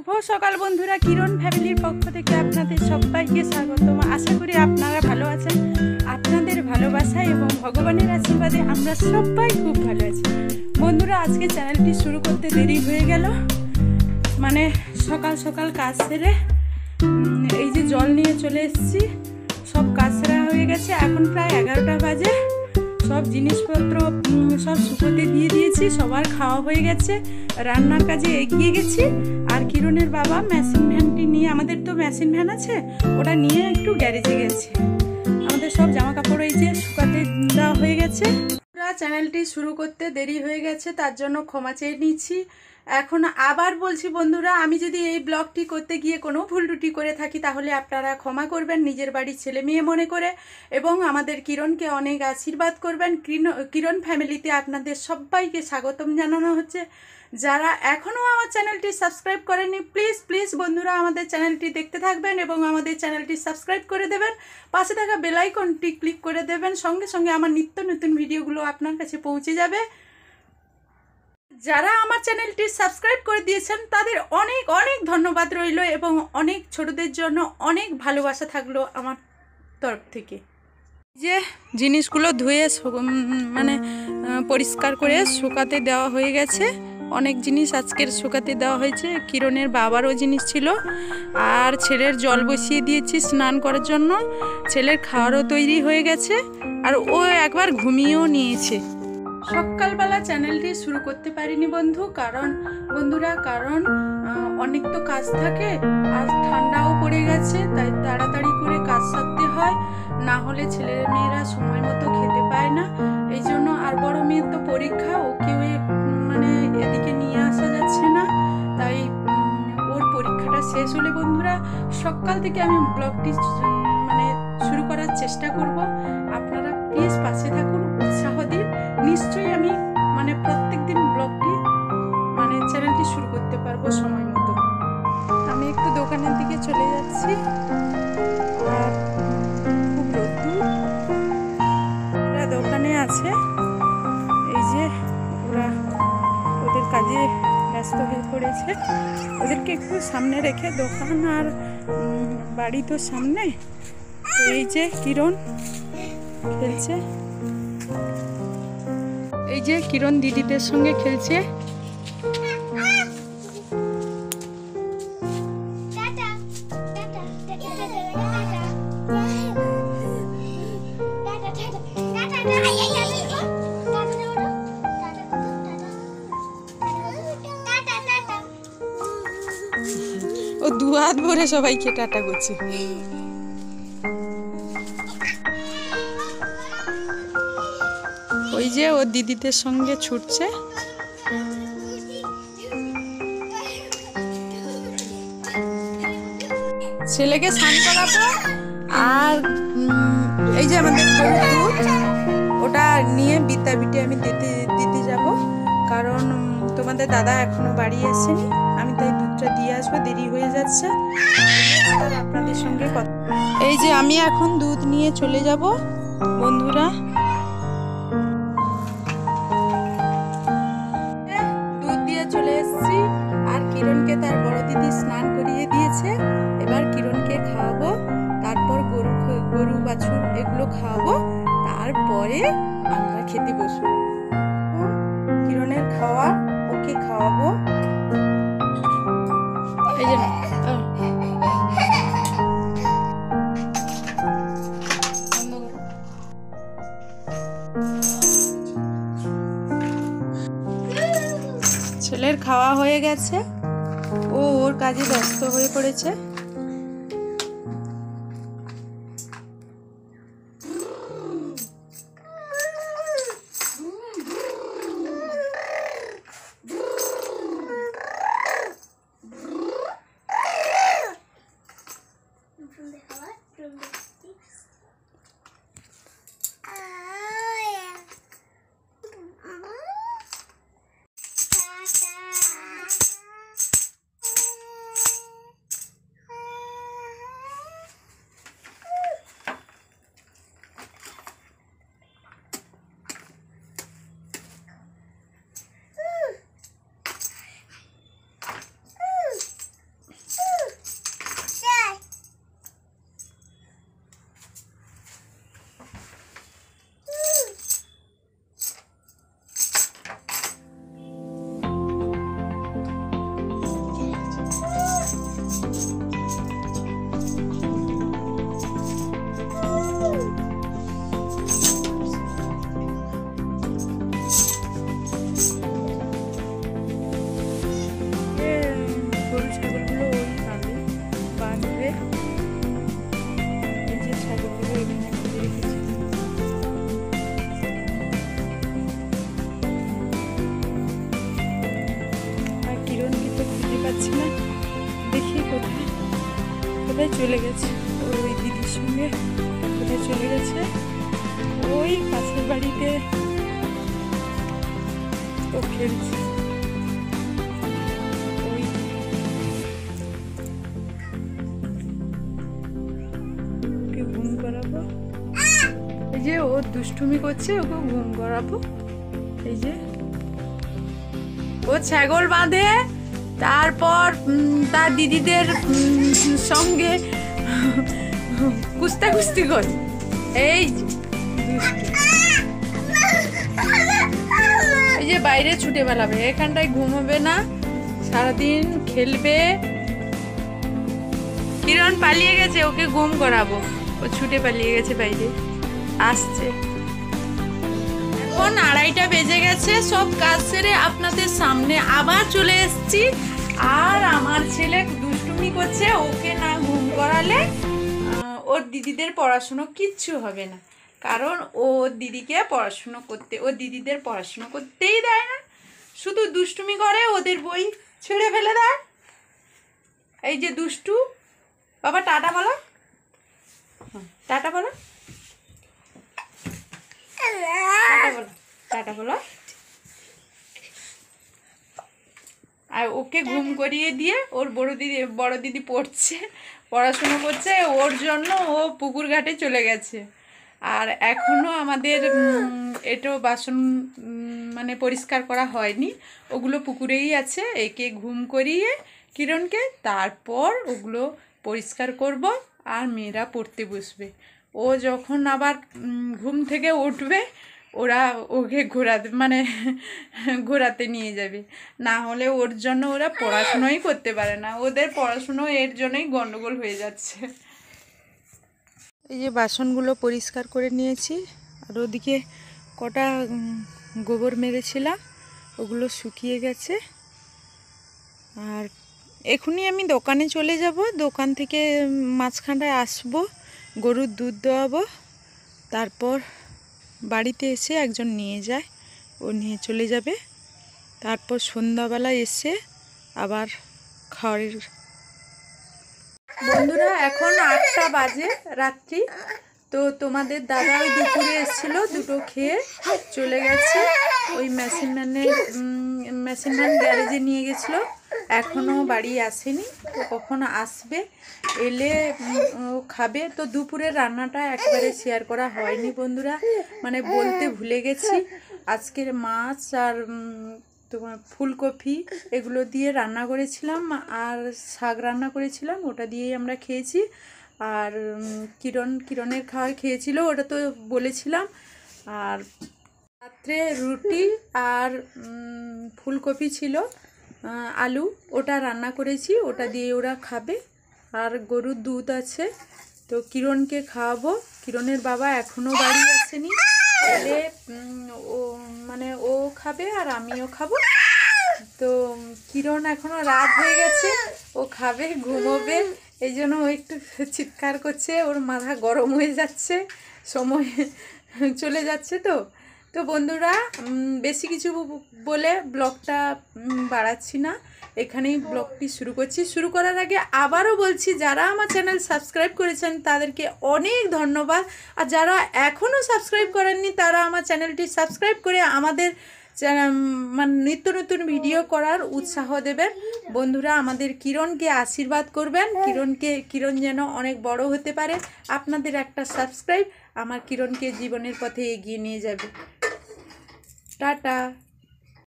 শুভ সকাল বন্ধুরা, কিরণ ফ্যামিলির পক্ষ থেকে আপনাদের সবাইকে স্বাগতম। আশা করি আপনারা ভালো আছেন। আপনাদের ভালোবাসা এবং ভগবানের আশীর্বাদে আমরা সবাই খুব ভালো আছি। বন্ধুরা, আজকে চ্যানেলটি শুরু করতে দেরি হয়ে গেল, মানে সকাল সকাল কাজ সেরে এই যে জল নিয়ে চলে এসেছি। সব কাজ সেরা হয়ে গেছে, এখন প্রায় 11টা বাজে। সব জিনিসপত্র সব শুকোতে দিয়ে দিয়েছি, সবার খাওয়া হয়ে গেছে, রান্নার কাজে এগিয়ে গেছি। আর কিরণের বাবা মেশিন ভ্যানটি নিয়ে, আমাদের তো মেশিন ভ্যান আছে, ওটা নিয়ে একটু গ্যারেজে গেছে। আমাদের সব জামা কাপড় এই যে শুকাতে দেওয়া হয়ে গেছে। চ্যানেলটি শুরু করতে দেরি হয়ে গেছে, তার জন্য ক্ষমা চেয়ে নিচ্ছি। এখন আবার বলছি বন্ধুরা, আমি যদি এই ব্লগটি করতে গিয়ে কোনো ভুল ত্রুটি করে থাকি তাহলে আপনারা ক্ষমা করবেন, নিজের বাড়ির ছেলে মেয়ে মনে করে, এবং আমাদের কিরণকে অনেক আশীর্বাদ করবেন। কিরণ ফ্যামিলিতে আপনাদের সবাইকে স্বাগতম জানানো হচ্ছে। যারা এখনও আমার চ্যানেলটি সাবস্ক্রাইব করেননি, প্লিজ প্লিজ বন্ধুরা আমাদের চ্যানেলটি দেখতে থাকবেন এবং আমাদের চ্যানেলটি সাবস্ক্রাইব করে দেবেন। পাশে থাকা বেল আইকনটি ক্লিক করে দেবেন, সঙ্গে সঙ্গে আমার নিত্য নতুন ভিডিওগুলো আপনার কাছে পৌঁছে যাবে। যারা আমার চ্যানেলটি সাবস্ক্রাইব করে দিয়েছেন তাদের অনেক অনেক ধন্যবাদ রইল, এবং অনেক ছোটদের জন্য অনেক ভালোবাসা থাকলো আমার তরফ থেকে। যে জিনিসগুলো ধুয়ে মানে পরিষ্কার করে শুকাতে দেওয়া হয়ে গেছে। অনেক জিনিস আজকের শুকাতে দেওয়া হয়েছে। কিরণের বাবারও জিনিস ছিল, আর ছেলের জল বসিয়ে দিয়েছি স্নান করার জন্য। ছেলের খাওয়ারও তৈরি হয়ে গেছে, আর ও একবার ঘুমিয়েও নিয়েছে। সকালবেলা চ্যানেলটি শুরু করতে পারিনি কারণ অনেক তো কাজ থাকে, আর ঠান্ডাও পড়ে গেছে, তাই তাড়াতাড়ি করে কাজ সারতে হয়, না হলে ছেলেমেয়েরা সময় মতো খেতে পায় না। এই জন্য, আর বড় মেয়ের তো পরীক্ষা, ওকে মানে এদিকে নিয়ে আসা যাচ্ছে না, তাই ওর পরীক্ষাটা শেষ হলে বন্ধুরা সকাল থেকে আমি ব্লগটি মানে শুরু করার চেষ্টা করব। আপনারা প্লিজ পাশে থাকুন, উৎসাহ দিন। নিশ্চয়ই আমি মানে প্রত্যেক দিন ব্লগটি মানে চ্যানেলটি শুরু করতে পারবো সময় মতো। আমি একটু দোকানের দিকে চলে যাচ্ছি, আর খুব রোদ্দুর। ওরা দোকানে আছে, এই যে ওরা ওদের কাজে ব্যস্ত হয়ে পড়েছে। ওদেরকে একটু সামনে রেখে, দোকান আর বাড়ি তো সামনে। এই যে কিরণ খেলছে, এই যে কিরণ দিদিদের সঙ্গে খেলছে। ও দু হাত ভরে সবাইকে টাটা করছে। ওই যে ও দিদিদের সঙ্গে ছুটছে। ছেলেকে স্নান করাবো, আর এই যে আমাদের গরুর দুধ, ওটা নিয়ে বিদ্যাপীঠে আমি দিতে যাব, কারণ তোমাদের দাদা এখনো বাড়ি আসেনি। আমি তাই দুধটা দিয়ে আসবো, দেরি হয়ে যাচ্ছে। আপনাদের সঙ্গে কথা, এই যে আমি এখন দুধ নিয়ে চলে যাব বন্ধুরা। দুধ দিয়ে চলে এসেছি, আর কিরণকে তার বড় দিদি স্নান করিয়ে দিয়েছে। এবার কিরণকে খাওয়াবো, তারপর গরু বাছুর এগুলো খাওয়াবো, তারপরে আমরা খেতে বসবো। কিরণের খাওয়া, ওকে খাওয়াবো। এই যে ছেলের খাওয়া হয়ে গেছে, ও ওর কাজে ব্যস্ত হয়ে পড়েছে। কোথায় চলে গেছে, ওই দিদির সঙ্গে কোথায় চলে গেছে, ওই পাশের বাড়িতে ও খেলছে। ওই ওকে ঘুম করাবো, এই যে ও দুষ্টুমি করছে, ওকে ঘুম করাবো। এই যে ও ছাগল বাঁধে, তারপর তার দিদিদের সঙ্গে কুস্তি করে। এই এই যে বাইরে ছুটে বেড়াবে, এখানটায় ঘুমাবে না, সারাদিন খেলবে। কিরণ পালিয়ে গেছে, ওকে ঘুম করাবো, ও ছুটে পালিয়ে গেছে বাইরে, আসছে। এখন 2:30 বেজে গেছে, সব কাজ সেরে আপনাদের সামনে আবার চলে এসেছি। আর আমার ছেলে দুষ্টুমি করছে, ওকে না ঘুম করালে ওর দিদিদের পড়াশুনো কিচ্ছু হবে না, কারণ ও দিদিকে ওর দিদিদের পড়াশুনো করতেই দেয় না, শুধু দুষ্টুমি করে, ওদের বই ছেড়ে ফেলে দেয়। এই যে দুষ্টু বাবা, টাটা বলো, টাটা বলো, টাটা বলো। আর ওকে ঘুম করিয়ে দিয়ে ওর বড় দিদি পড়াশুনো করছে, ওর জন্য ও পুকুর ঘাটে চলে গেছে। আর এখনো আমাদের এটো বাসন মানে পরিষ্কার করা হয়নি, ওগুলো পুকুরেই আছে। একে ঘুম করিয়ে কিরণকে, তারপর ওগুলো পরিষ্কার করব, আর মেয়েরা পড়তে বসবে। ও যখন আবার ঘুম থেকে উঠবে, ওরা ওকে ঘোরাতে নিয়ে যাবে, না হলে ওর জন্য ওরা পড়াশুনোই করতে পারে না, ওদের পড়াশুনো এর জন্যই গন্ডগোল হয়ে যাচ্ছে। এই যে বাসনগুলো পরিষ্কার করে নিয়েছি, আর ওদিকে কটা গোবর মেরেছিলাম, ওগুলো শুকিয়ে গেছে। আর এখনই আমি দোকানে চলে যাব, দোকান থেকে মাঝখানটায় আসবো, গরুর দুধ দেওয়াবো, তারপর বাড়িতে এসে একজন নিয়ে যায়, ও নিয়ে চলে যাবে। তারপর সন্ধ্যাবেলা এসে আবার খাওয়ার। বন্ধুরা এখন 8টা বাজে রাত্রি, তো তোমাদের দাদা ওই দুপুরে এসেছিল, দুটো খেয়ে চলে গেছে। ওই মেশিন ম্যান গ্যারেজে নিয়ে গেছিলো, এখনও বাড়ি আসেনি, তো কখন আসবে, এলে ও খাবে। তো দুপুরের রান্নাটা একবারে শেয়ার করা হয়নি বন্ধুরা, মানে বলতে ভুলে গেছি। আজকের মাছ আর তোমার ফুলকপি এগুলো দিয়ে রান্না করেছিলাম, আর শাক রান্না করেছিলাম, ওটা দিয়েই আমরা খেয়েছি। আর কিরণের খাওয়া খেয়েছিল, ওটা তো বলেছিলাম। আর রাত্রে রুটি আর ফুলকপি ছিল, আলু, ওটা রান্না করেছি, ওটা দিয়ে ওরা খাবে। আর গরুর দুধ আছে, তো কিরণকে খাওয়াবো। কিরণের বাবা এখনও বাড়ি আসেনি, এলে ও খাবে আর আমিও খাবো। তো কিরণ এখনও রাত হয়ে গেছে, ও খাবে, ঘুমোবে, এই জন্য ও একটু চিৎকার করছে, ওর মাথা গরম হয়ে যাচ্ছে, সময় চলে যাচ্ছে। তো বন্ধুরা, বেশি কিছু বলে ব্লগটা বাড়াচ্ছি না, এখানেই ব্লগটি শুরু করছি। শুরু করার আগে আবারও বলছি, যারা আমার চ্যানেল সাবস্ক্রাইব করেছেন তাদেরকে অনেক ধন্যবাদ, আর যারা এখনও সাবস্ক্রাইব করেননি তারা আমার চ্যানেলটি সাবস্ক্রাইব করে আমাদের নিত্য নতুন ভিডিও করার উৎসাহ দেবেন। বন্ধুরা, আমাদের কিরণকে আশীর্বাদ করবেন, কিরণ যেন অনেক বড় হতে পারে। আপনাদের একটা সাবস্ক্রাইব আমার কিরণকে জীবনের পথে এগিয়ে নিয়ে যাবে। টাটা।